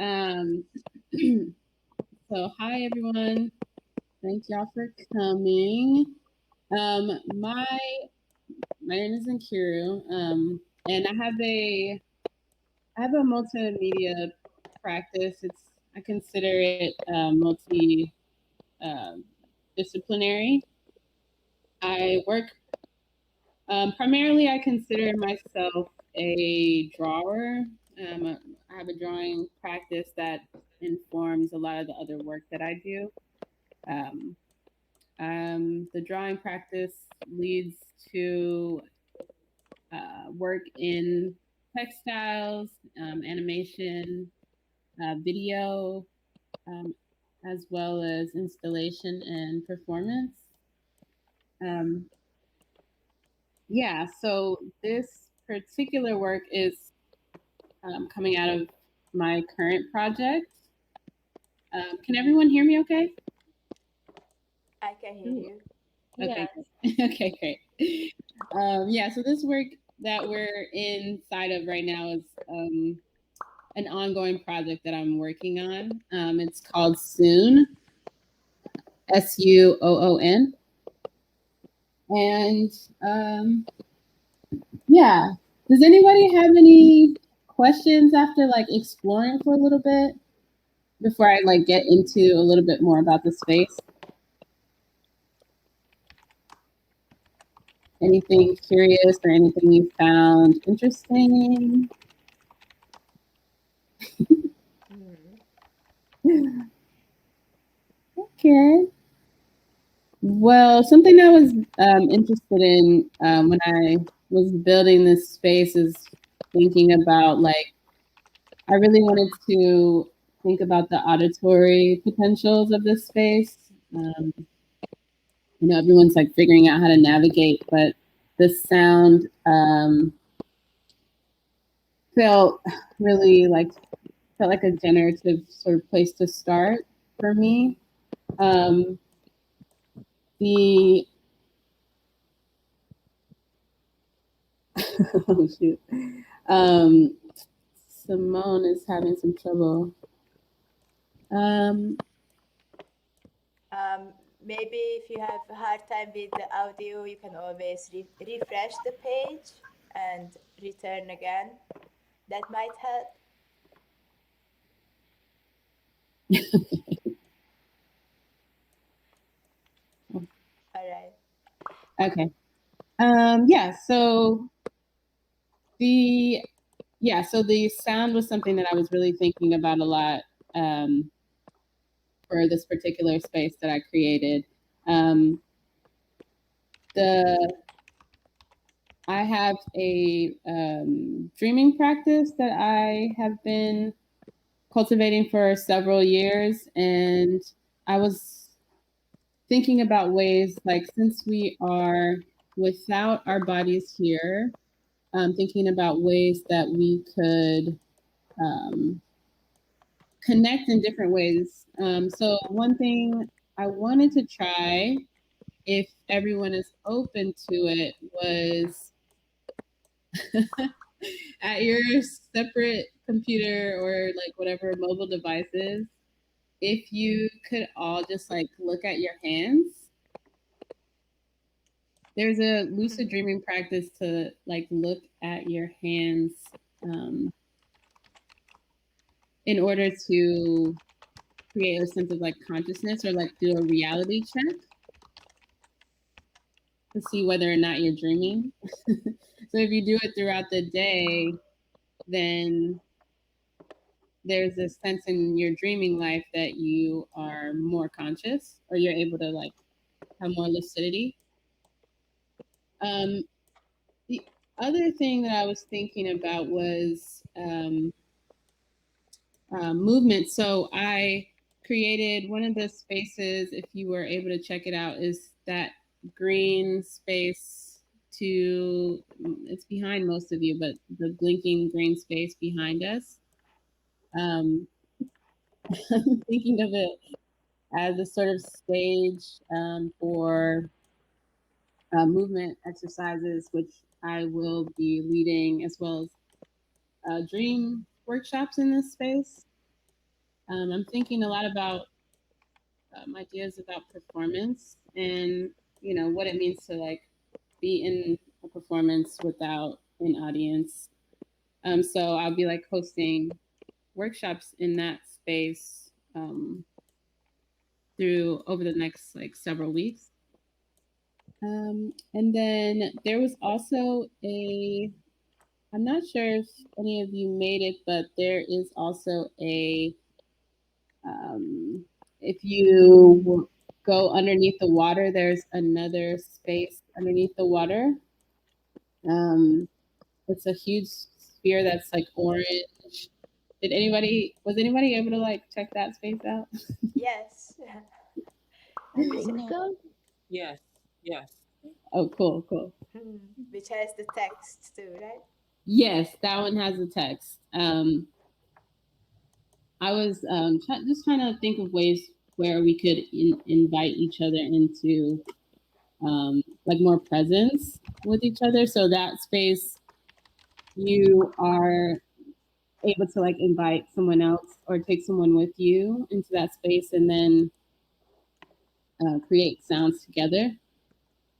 Um, so hi everyone. Thank y'all for coming. My name is Nkiru. And I have a multimedia practice. I consider it multi um, disciplinary. I work primarily. I consider myself a drawer. I have a drawing practice that informs a lot of the other work that I do. Um, the drawing practice leads to work in textiles, animation, video, um, as well as installation and performance. Um, yeah, so this particular work is coming out of my current project. Can everyone hear me okay? I can hear you. Okay, Yes. great. Okay, great. Yeah, so this work that we're inside of right now is an ongoing project that I'm working on. It's called Soon, Suoon. And yeah, does anybody have any questions after like exploring for a little bit before I like get into a little bit more about the space? Anything curious or anything you found interesting? Okay. Well, something I was interested in when I was building this space is thinking about like, I really wanted to think about the auditory potentials of this space. Everyone's like figuring out how to navigate, but the sound felt really like felt like a generative sort of place to start for me. Um, the oh shoot, um, Simone is having some trouble. Um, Maybe if you have a hard time with the audio, you can always refresh the page and return again. That might help. All right. okay. Yeah. The so the sound was something that I was really thinking about a lot um, for this particular space that I created. Um, the I have a dreaming practice that I have been cultivating for several years, and I was thinking about ways like since we are without our bodies here, thinking about ways that we could um, connect in different ways. So one thing I wanted to try, if everyone is open to it, was at your separate computer or like whatever mobile devices, if you could all just like look at your hands. There's a lucid dreaming practice to like look at your hands um, in order to create a sense of like consciousness or like do a reality check to see whether or not you're dreaming. So if you do it throughout the day, then there's a sense in your dreaming life that you are more conscious or you're able to like have more lucidity. Um, the other thing that I was thinking about was movement. So I created one of the spaces, if you were able to check it out, is that green space to, it's behind most of you, but the blinking green space behind us. Um, I'm thinking of it as a sort of stage for movement exercises, which I will be leading, as well as dream workshops in this space. I'm thinking a lot about ideas about performance and what it means to like be in a performance without an audience. So I'll be like hosting workshops in that space through over the next like several weeks. And then there was also I'm not sure if any of you made it, but there is also um, if you go underneath the water, there's another space underneath the water. Um, it's a huge sphere that's like orange. Was anybody able to like check that space out? Yes. And I which think so. Yes, yes. Oh, cool, cool. which has the text too, right? Yes, that one has a text. I was just trying to think of ways where we could invite each other into like more presence with each other. So that space, you are able to like invite someone else or take someone with you into that space and then create sounds together.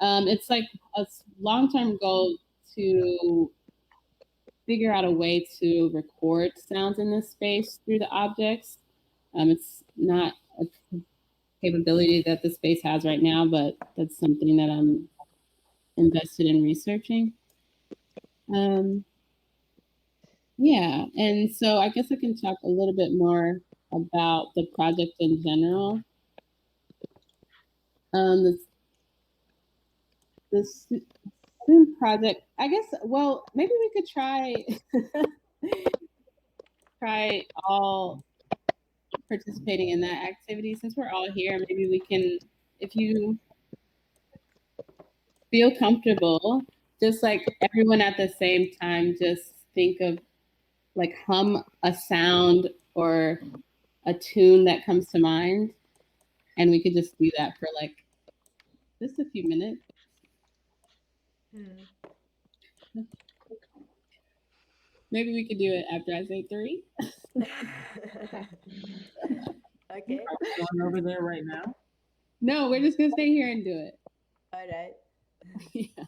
It's like a long term goal to figure out a way to record sounds in this space through the objects. It's not a capability that the space has right now, but that's something that I'm invested in researching. Um, yeah, and so I guess I can talk a little bit more about the project in general. Um, the student project, I guess. Well, maybe we could try all participating in that activity since we're all here. Maybe we can, if you feel comfortable, just like everyone at the same time, just think of like hum a sound or a tune that comes to mind, and we could just do that for like just a few minutes. Hmm. Maybe we could do it after I say three. Okay. Are we going over there right now? No, we're just gonna stay here and do it. All right. Yeah.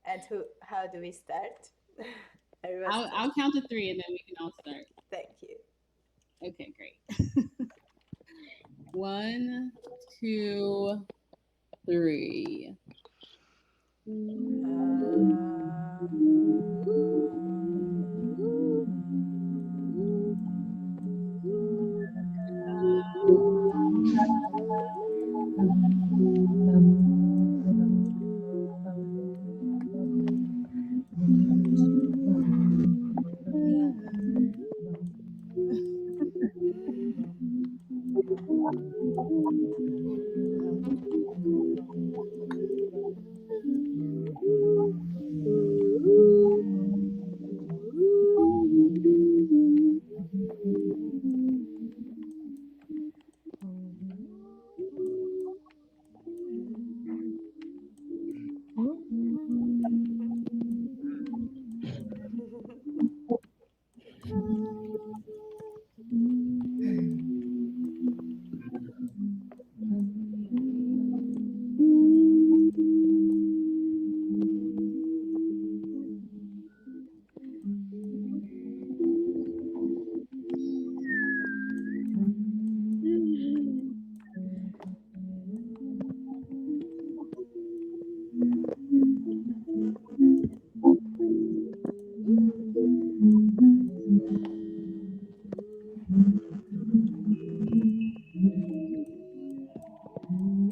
And who? How do we start? Everyone start. I'll count to three and then we can all start. Thank you. Okay, great. One, two, three. Uh,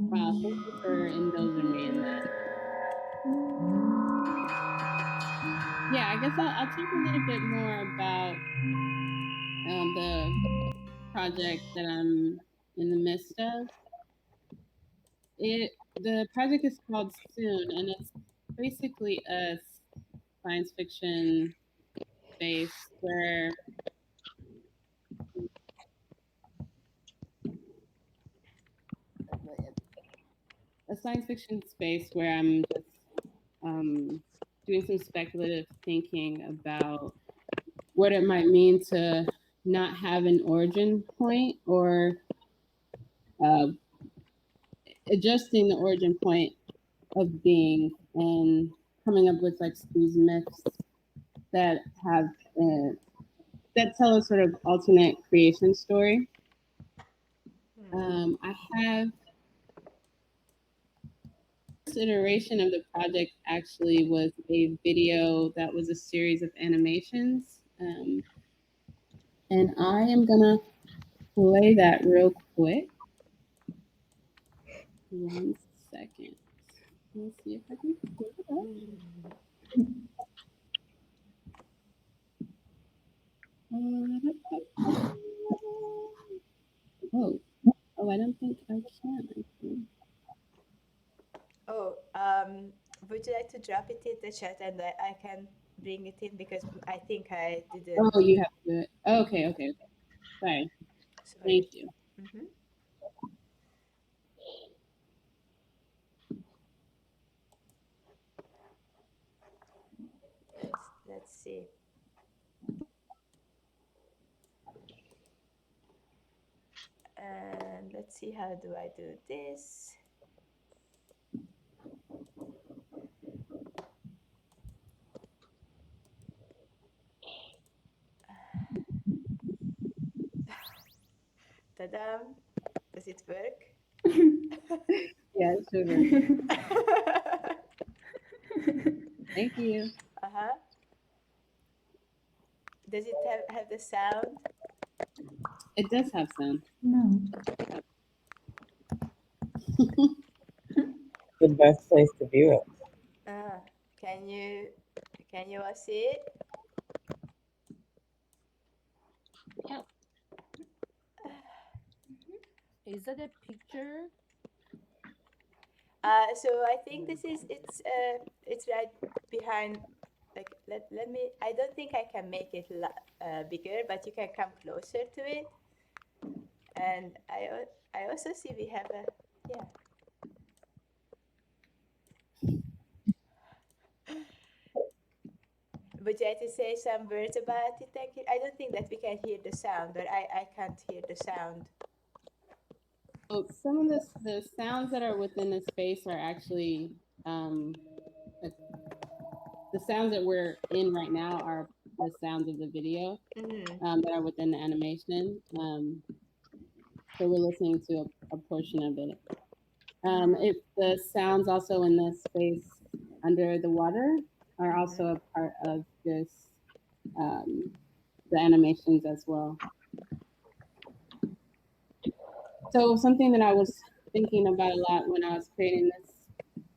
Wow, thank you for indulging me in that. Yeah, I guess I'll talk a little bit more about the project that I'm in the midst of. The project is called Soon, and it's basically a science fiction space where a science fiction space where I'm just doing some speculative thinking about what it might mean to not have an origin point, or uh, adjusting the origin point of being, and coming up with like these myths that have that tell a sort of alternate creation story. I have first iteration of the project actually was a video that was a series of animations, and I am gonna play that real quick. 1 second. Let's see if I can pull it up. Oh, oh, I don't think I can. Oh, would you like to drop it in the chat and I can bring it in because I think I didn't. Oh, you have to do it. Okay, okay, okay. Sorry. Sorry. Thank you. Mm-hmm. Let's see. And let's see, how do I do this? Ta-da! Does it work? Yeah, it should work. Thank you. Uh-huh. Does it have the sound? It does have sound. No. The best place to view it. Uh, can you all see it? Yeah. Is that a picture? So I think this is it's right behind. Like let me. I don't think I can make it bigger, but you can come closer to it. And I also see we have a yeah. Would you like to say some words about it? Thank you. I don't think that we can hear the sound, or I can't hear the sound. So some of the sounds that are within the space are actually like, the sounds that we're in right now are the sounds of the video that are within the animation. So we're listening to a portion of it. If the sounds also in the space under the water are also a part of this the animations as well. So something that I was thinking about a lot when I was creating this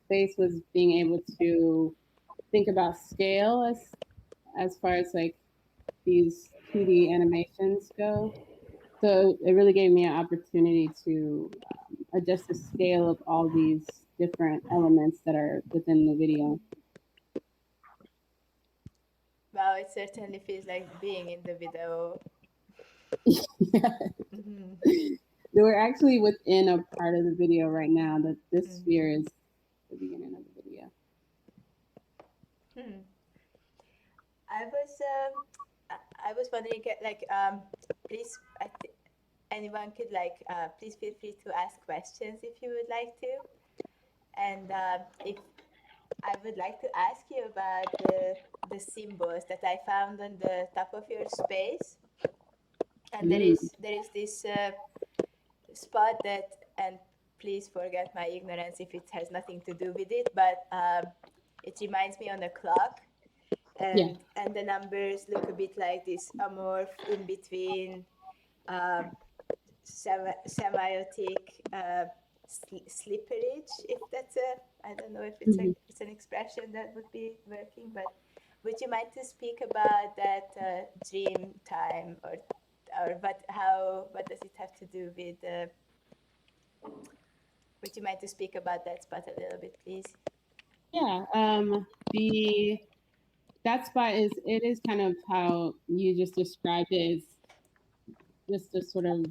space was being able to think about scale as far as like these 2D animations go. So it really gave me an opportunity to adjust the scale of all these different elements that are within the video. Wow, it certainly feels like being in the video. We're actually within a part of the video right now. That this sphere is the beginning of the video. I was wondering, like, please, anyone could like, please feel free to ask questions if you would like to. And if I would like to ask you about the symbols that I found on the top of your space. And there is this spot that, and please forget my ignorance if it has nothing to do with it, but it reminds me on a clock. And the numbers look a bit like this amorph in between semiotic slipperage, if that's I don't know if it's it's an expression that would be working, but would you mind to speak about that dream time, or what does it have to do with would you mind to speak about that spot a little bit, please? Yeah, that spot is kind of how you just described it. It's just a sort of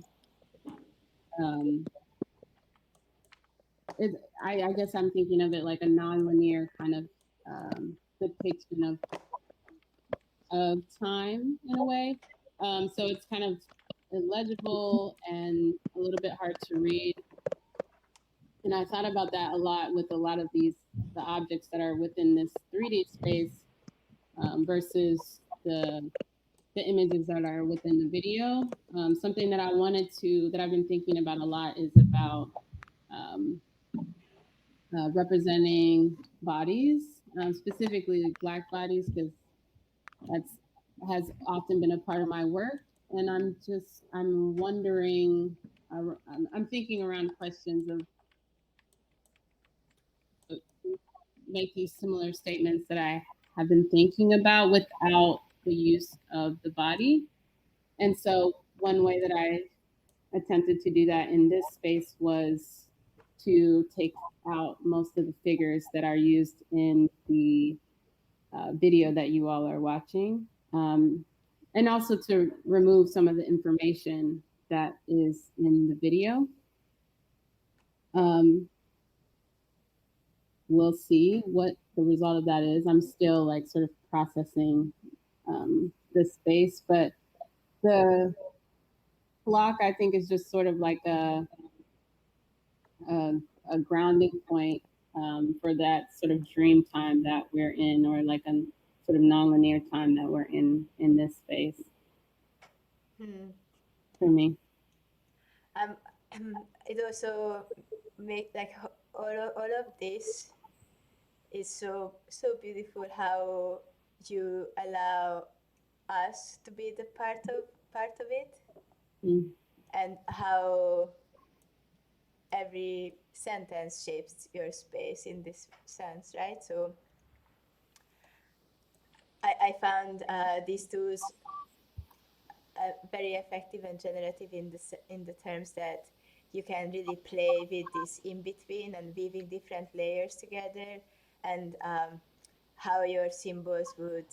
I guess I'm thinking of it like a nonlinear kind of depiction of time in a way. So it's kind of illegible and a little bit hard to read. And I thought about that a lot with a lot of the objects that are within this 3D space versus the images that are within the video. Something that that I've been thinking about a lot is about um, representing bodies, specifically Black bodies, because that's has often been a part of my work. And I'm wondering, I'm thinking around questions of make these similar statements that I have been thinking about without the use of the body. And so one way that I attempted to do that in this space was to take out most of the figures that are used in the video that you all are watching, and also to remove some of the information that is in the video. We'll see what the result of that is. I'm still like sort of processing the space, but the clock I think is just sort of like a, a grounding point for that sort of dream time that we're in, or like a sort of nonlinear time that we're in this space. For me. It also make like all of this is so beautiful, how you allow us to be the part of it, and how every sentence shapes your space in this sense, right? So I found these tools very effective and generative in the terms that you can really play with this in between and weaving different layers together, and how your symbols would,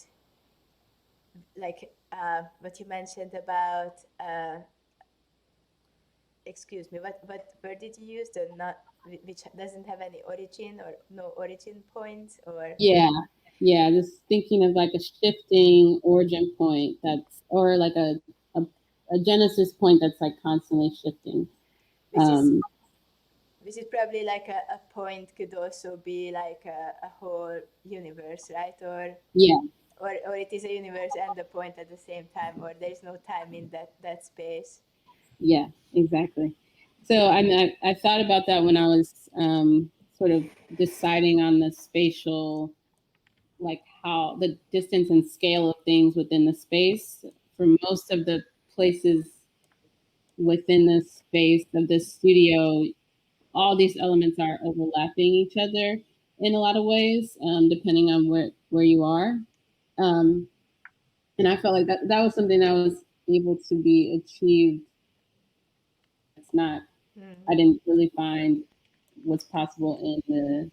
like what you mentioned about excuse me, what word did you use, the not, which doesn't have any origin or no origin point, or yeah, just thinking of like a shifting origin point, that's, or like a genesis point that's like constantly shifting, which is probably like a point could also be like a whole universe, right? Or it is a universe and a point at the same time, or there is no time in that space. Yeah, exactly. So I thought about that when I was sort of deciding on the spatial, like how the distance and scale of things within the space. For most of the places within the space of this studio, all these elements are overlapping each other in a lot of ways, depending on where you are. And I felt like that was something that was able to be achieved. It's not, I didn't really find what's possible in the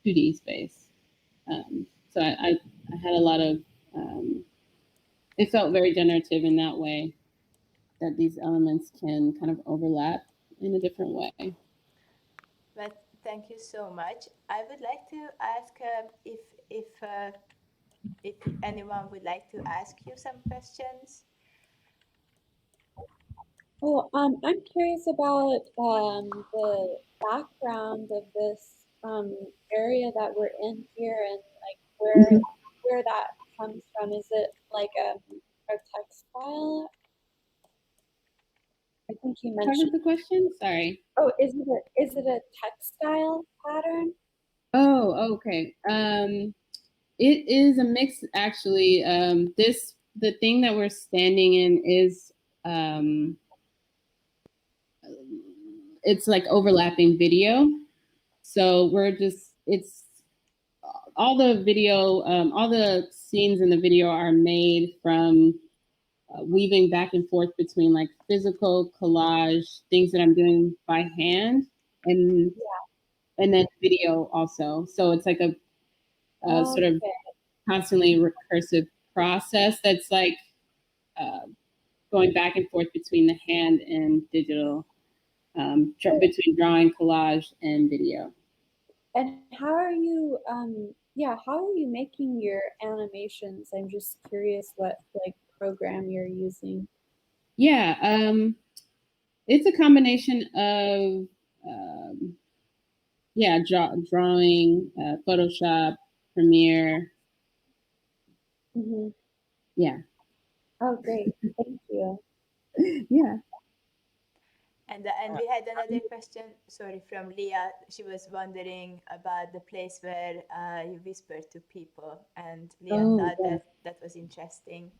2D space. So I had a lot of, it felt very generative in that way, that these elements can kind of overlap in a different way. But thank you so much. I would like to ask if anyone would like to ask you some questions. Well, I'm curious about the background of this area that we're in here, and like where that comes from. Is it like a textile? I think you mentioned the question. Sorry. Oh, is it a textile pattern? Oh, okay. It is a mix, actually. The thing that we're standing in is it's like overlapping video. So it's all the video, all the scenes in the video are made from weaving back and forth between like physical collage, things that I'm doing by hand, and then video also. So it's like a sort of constantly recursive process that's like going back and forth between the hand and digital, between drawing, collage, and video. And how are you making your animations? I'm just curious what like program you're using? Yeah, it's a combination of yeah, drawing, Photoshop, Premiere. Mm-hmm. Yeah, Oh, great. Thank you. yeah. And we had another question, sorry, from Leah. She was wondering about the place where you whisper to people, and Leah Oh, thought yes, that was interesting.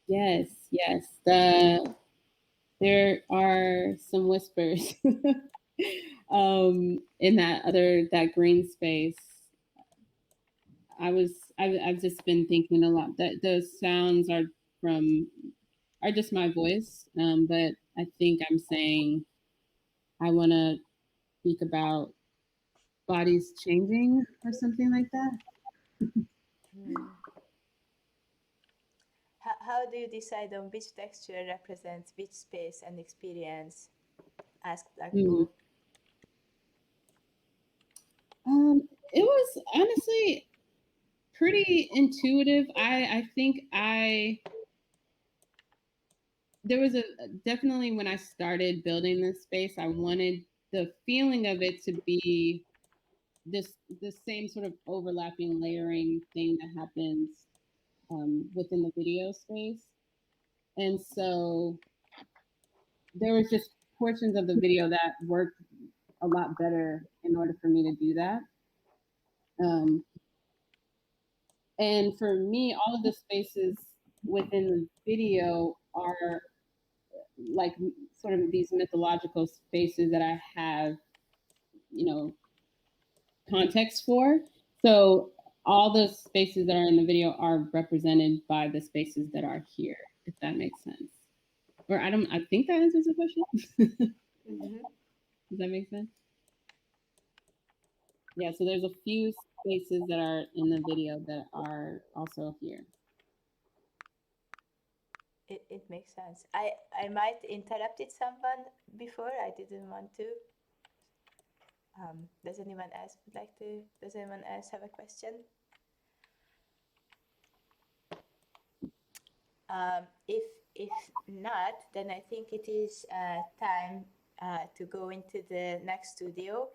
yes, yes. There are some whispers in that green space. I've just been thinking a lot that those sounds are just my voice, but I think I'm saying I want to speak about bodies changing or something like that. Hmm. How do you decide on which texture represents which space and experience? Asked Mm. Akpo. It was honestly pretty intuitive. I think there was a definitely when I started building this space, I wanted the feeling of it to be the same sort of overlapping layering thing that happens within the video space. And so there was just portions of the video that worked a lot better in order for me to do that. Um, and for me, all of the spaces within the video are like sort of these mythological spaces that I have, you know, context for. So all the spaces that are in the video are represented by the spaces that are here, if that makes sense. Or I think that answers the question. Mm-hmm. Does that make sense? Yeah, so there's a few spaces that are in the video that are also here. It makes sense. I might interrupted someone before. I didn't want to. Does anyone else would like to? Does anyone else have a question? If not, then I think it is time to go into the next studio.